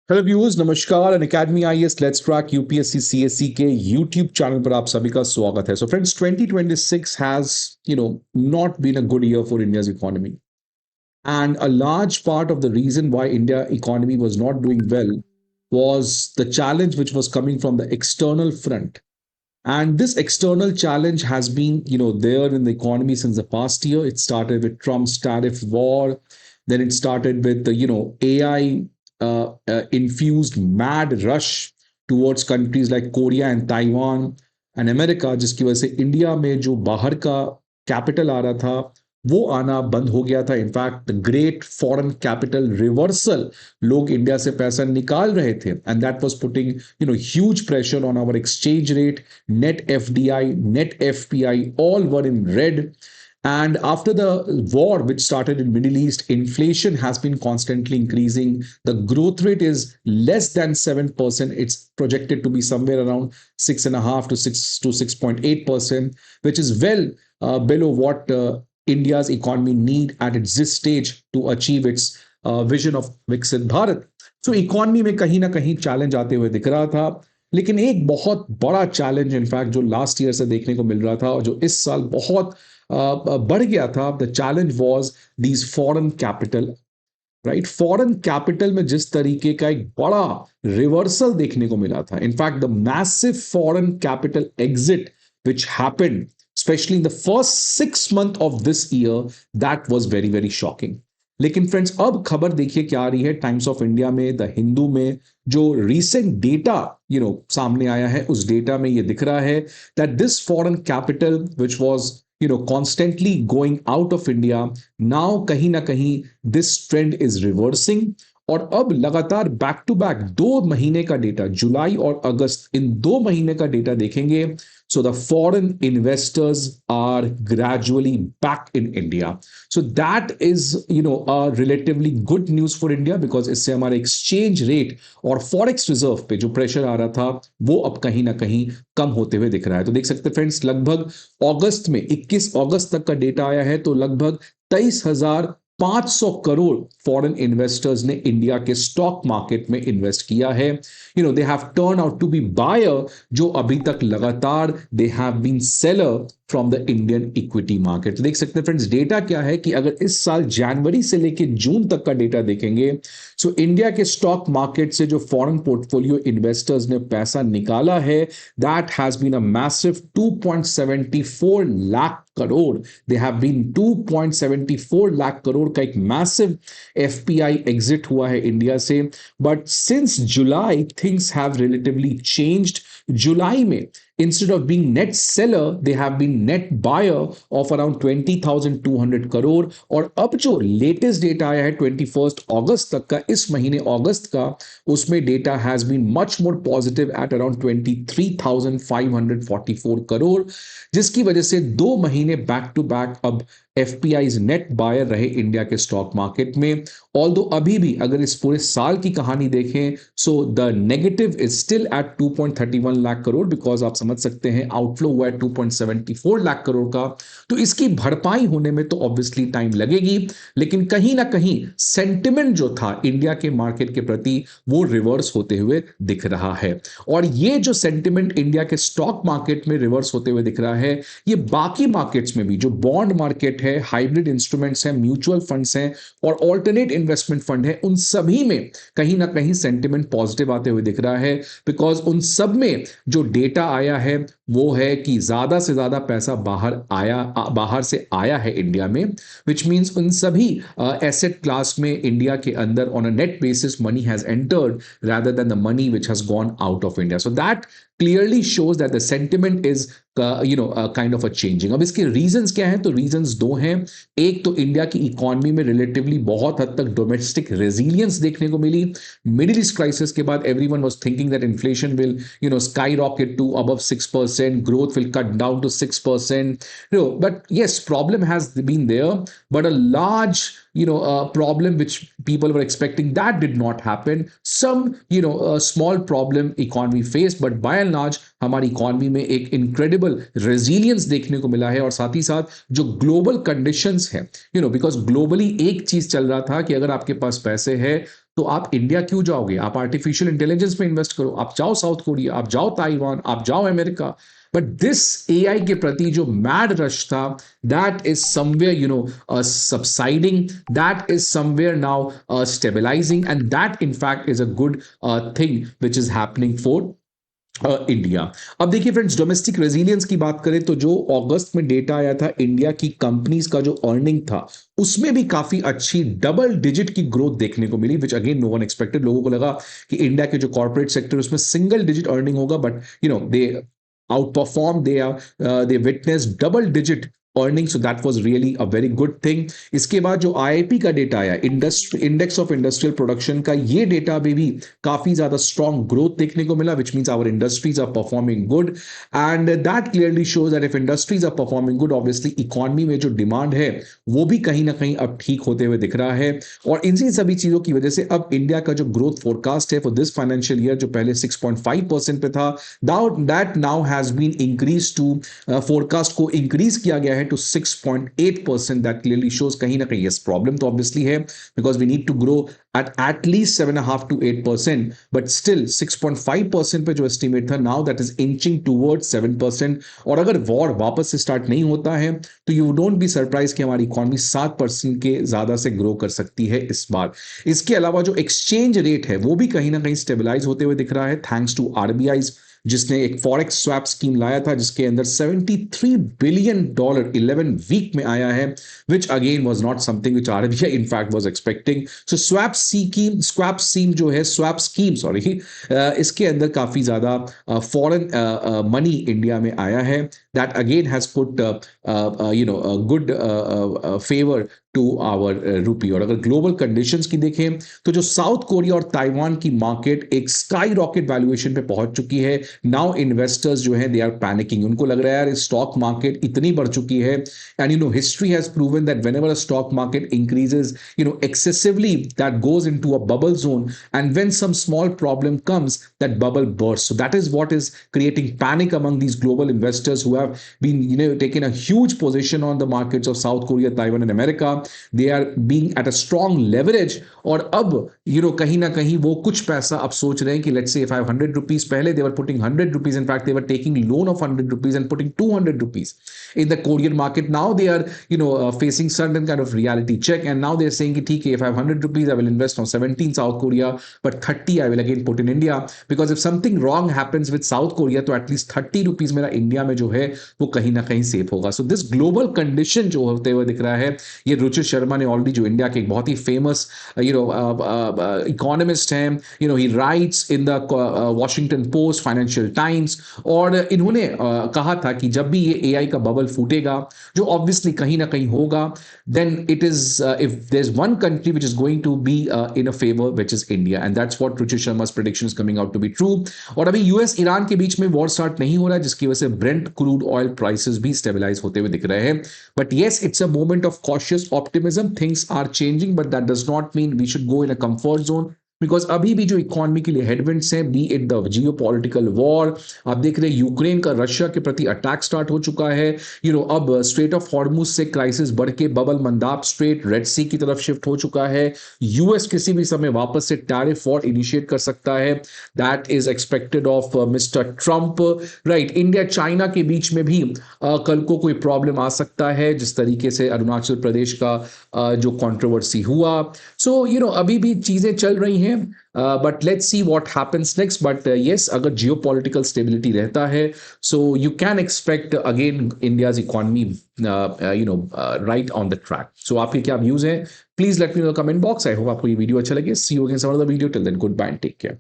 Hello viewers, नमस्कार। N Academy IAS let's crack UPSC CSC के YouTube channel पर आप सभी का स्वागत है। So friends, 2026 has not been a good year for India's economy, and a large part of the reason why India economy was not doing well was the challenge which was coming from the external front. And this external challenge has been there in the economy since the past year. It started with Trump's tariff war, then it started with the AI infused mad rush towards countries like Korea and Taiwan and America, जिसकी वजह से India में जो बाहर का capital आ रहा था वो आना बंद हो गया था। In fact great foreign capital reversal, लोग इंडिया से पैसा निकाल रहे थे, and that was putting huge pressure on our exchange rate, net FDI, net FPI, all were in red. And after the war, which started in Middle East, inflation has been constantly increasing. The growth rate is less than 7%. It's projected to be somewhere around 6.5 to 6.8%, which is well below what India's economy need at this stage to achieve its vision of Viksit Bharat. So economy में कहीं ना कहीं challenge आते हुए दिख रहा था, लेकिन एक बहुत बड़ा चैलेंज इनफैक्ट जो लास्ट ईयर से देखने को मिल रहा था और जो इस साल बहुत बढ़ गया था, the challenge was these foreign capital, right. Foreign capital में जिस तरीके का एक बड़ा रिवर्सल देखने को मिला था, in fact the massive foreign capital exit which happened especially in the first 6 months of this year, that was very very shocking. लेकिन फ्रेंड्स, अब खबर देखिए क्या आ रही है टाइम्स ऑफ इंडिया में, द हिंदू में जो रीसेंट डेटा सामने आया है, उस डेटा में ये दिख रहा है that this foreign capital which was constantly going out of India, now कहीं ना कहीं this trend is reversing। और अब लगातार बैक टू बैक 2 महीने का डेटा, जुलाई और अगस्त, इन 2 महीने का डेटा देखेंगे, so the foreign investors are gradually back in India. So that is a relatively good news for India, because इससे हमारे एक्सचेंज रेट और फॉरेक्स रिजर्व पे जो प्रेशर आ रहा था वो अब कहीं ना कहीं कम होते हुए दिख रहा है। तो देख सकते हैं फ्रेंड्स, लगभग अगस्त में 21 अगस्त तक का डेटा आया है, तो लगभग 23,500 करोड़ फॉरेन इन्वेस्टर्स ने इंडिया के स्टॉक मार्केट में इन्वेस्ट किया है। They have turn out to be buyer, जो अभी तक लगातार they have been seller from the Indian equity market. देख सकते हैं फ्रेंड्स, डेटा क्या है कि अगर इस साल जनवरी से लेकर जून तक का डेटा देखेंगे, सो इंडिया के स्टॉक मार्केट से जो फॉरेन पोर्टफोलियो इन्वेस्टर्स ने पैसा निकाला है, that has been a massive 2.74 lakh crore. They have been 2.74 lakh crore का एक मैसिव एफपीआई एग्जिट हुआ है इंडिया से। But since July things have relatively changed. जुलाई में instead of being net seller, they have been net buyer of around 20,200 crore. और अब जो लेटेस्ट डेटा आया है 21 अगस्त तक का, इस महीने अगस्त का, उसमें data has been much more positive at around 23,544 crore, जिसकी वजह से 2 महीने बैक टू बैक अब एफपीआईज नेट बायर रहे इंडिया के स्टॉक मार्केट में। ऑल्दो अभी भी अगर इस पूरे साल की कहानी देखें, so the negative is still at 2.31 lakh crore, because आप समझ सकते हैं आउटफ्लो हुआ है 2.74 लाख करोड़ का। तो इसकी भरपाई होने में तो ऑब्वियसली टाइम लगेगी, लेकिन कहीं ना कहीं सेंटिमेंट जो था इंडिया के मार्केट के प्रति वो रिवर्स होते हुए दिख रहा है। और ये जो सेंटिमेंट इंडिया के स्टॉक मार्केट में रिवर्स होते हुए दिख रहा है, ये बाकी मार्केट्स में भी, जो बॉन्ड मार्केट है, हाइब्रिड इंस्ट्रूमेंट्स हैं, म्यूचुअल फंड्स हैं और ऑल्टरनेट इन्वेस्टमेंट फंड है, उन सभी में कहीं ना कहीं सेंटिमेंट पॉजिटिव आते हुए दिख रहा है। बिकॉज उन सब में जो डेटा आया है वो है कि ज्यादा से ज्यादा पैसा बाहर से आया है इंडिया में, विच मीन्स उन सभी एसेट क्लास में इंडिया के अंदर on a net basis money has entered rather than the money which has gone out of India. So that clearly shows that the sentiment is kind of a changing. अब इसके reasons क्या हैं? तो reasons दो हैं। एक तो India की इकोनॉमी में रिलेटिवली बहुत हद तक डोमेस्टिक रेजिलियंस देखने को मिली। मिडिल ईस्ट क्राइसिस के बाद everyone was thinking that inflation will sky rocket to above 6%, growth will cut down to 6%. But yes, problem has been there, but a large problem which people were expecting, that did not happen. Some small problem economy faced, but by and large हमारी economy में एक incredible resilience देखने को मिला है। और साथ ही साथ जो ग्लोबल कंडीशंस है, बिकॉज ग्लोबली एक चीज चल रहा था कि अगर आपके पास पैसे है तो आप इंडिया क्यों जाओगे? आप आर्टिफिशियल इंटेलिजेंस में इन्वेस्ट करो, आप जाओ साउथ कोरिया, आप जाओ ताइवान, आप जाओ अमेरिका। बट दिस एआई के प्रति जो मैड रश था, that is somewhere subsiding, that is somewhere now stabilizing, and that in fact is a good thing which is happening for India. अब देखिए फ्रेंड्स, डोमेस्टिक रेजिलियंस की बात करें तो जो अगस्त में डेटा आया था इंडिया की कंपनीज का जो अर्निंग था, उसमें भी काफी अच्छी डबल डिजिट की ग्रोथ देखने को मिली, which again no one expected. लोगों को लगा कि इंडिया के जो कॉर्पोरेट सेक्टर उसमें सिंगल डिजिट अर्निंग होगा, but they outperform, they witness double digit earning, so that was really a very good thing. इसके बाद जो आईआईपी का डेटा आया, इंडेक्स ऑफ इंडस्ट्रियल प्रोडक्शन का, ये डेटा में भी काफी ज्यादा स्ट्रॉन्ग ग्रोथ देखने को मिला, which means our industries are performing good, and that clearly shows that if industries are performing good, obviously economy में जो डिमांड है वो भी कहीं ना कहीं अब ठीक होते हुए दिख रहा है। और इन सभी चीजों की वजह से अब इंडिया का जो ग्रोथ फोरकास्ट है फॉर दिस फाइनेंशियल ईयर, जो पहले 6.5% पे था, that now has been increase to, forecast को इंक्रीज किया गया है to 6.8%. That clearly shows कहीं ना कहीं yes problem तो obviously है, because we need to grow at least 7.5 to 8%, but still 6.5% पे जो estimate था, now that is inching towards 7%। और अगर वॉर वापस से स्टार्ट नहीं होता है तो you don't be surprised कि हमारी इकोनॉमी 7% के ज्यादा से ग्रो कर सकती है इस बार। इसके अलावा जो एक्सचेंज रेट है वो भी कहीं ना कहीं स्टेबलाइज होते हुए दिख रहा है, थैंक्स टू आरबीआई, जिसने एक फॉरेक्स स्वैप स्कीम लाया था जिसके अंदर $73 बिलियन 11 वीक में आया है, which again was not something which RBI in fact was expecting. So swap scheme sorry, इसके अंदर काफी ज्यादा फॉरेन मनी इंडिया में आया है, that again has put good favour to our rupee. और अगर ग्लोबल कंडीशंस की देखें तो जो साउथ कोरिया और ताइवान की मार्केट एक स्काई रॉकेट वैल्यूएशन पे पहुंच चुकी है। नाउ इन्वेस्टर्स जो है दे आर पैनिकिंग, उनको लग रहा है यार स्टॉक मार्केट इतनी बढ़ चुकी है, and history has proven that whenever a stock market increases excessively, that goes into a bubble zone, and when some small problem comes that bubble burst. So that is what is creating panic among these global investors who have been taken a huge position on the markets of South Korea, Taiwan and America. They are being at a strong leverage, और अब कहीं ना कहीं वो कुछ पैसा अब सोच रहे हैं कि let's say if I have 100 rupees, पहले they were putting 100 rupees, in fact they were taking loan of 100 rupees and putting 200 rupees in the Korean market. Now they are facing certain kind of reality check, and now they're saying कि ठीक है, if I have 100 rupees I will invest on 17 South Korea, but 30 I will again put in India, because if something wrong happens with South Korea तो at least 30 rupees मेरा India में जो है वो कहीं ना कहीं सेफ होगा। सो दिस ग्लोबल कंडीशन जो होते हुए दिख रहा है, ये रुचिर शर्मा ने ऑलरेडी, जो इंडिया के एक बहुत ही फेमस इकोनॉमिस्ट हैं, ही rights in the Washington post, financial times, और इन्होंने कहा था कि जब भी ये एआई का बबल फूटेगा, जो ऑब्वियसली कहीं ना कहीं होगा, then it is if there is one country which is going to be in a favour, which is India, and that's what Ruchir Sharma's prediction is coming out to be true। और अभी US Iran के बीच में war start नहीं हो रहा है, जिसकी वजह से ब्रेंट क्रूड ऑयल प्राइसेस भी स्टेबलाइज होते हुए दिख रहे हैं। But yes, it's a moment of cautious optimism, things are changing, but that does not mean we should go in a comfort zone, because अभी भी जो इकोनॉमी के लिए हेडविंड्स हैं, be it the geopolitical war, आप देख रहे हैं यूक्रेन का रशिया के प्रति अटैक स्टार्ट हो चुका है, अब स्ट्रेट ऑफ हॉर्मुज से क्राइसिस बढ़ के बबल मंदाब स्ट्रेट, रेड सी की तरफ शिफ्ट हो चुका है, यूएस किसी भी समय वापस से टैरिफ वॉर इनिशिएट कर सकता है, that is expected of mister Trump, right. India China के बीच में भी कल को कोई प्रॉब्लम आ सकता है, जिस तरीके से अरुणाचल प्रदेश का जो कंट्रोवर्सी हुआ। सो अभी भी चीजें चल रही हैं, but let's see what happens next. But yes, अगर जियोपॉलिटिकल स्टेबिलिटी रहता है, so you can expect again India's economy right on the track. So आपके क्या व्यूज हैं, please let me know comment box. I hope आपको ये video अच्छा लगे। See you again some other video, till then goodbye and take care.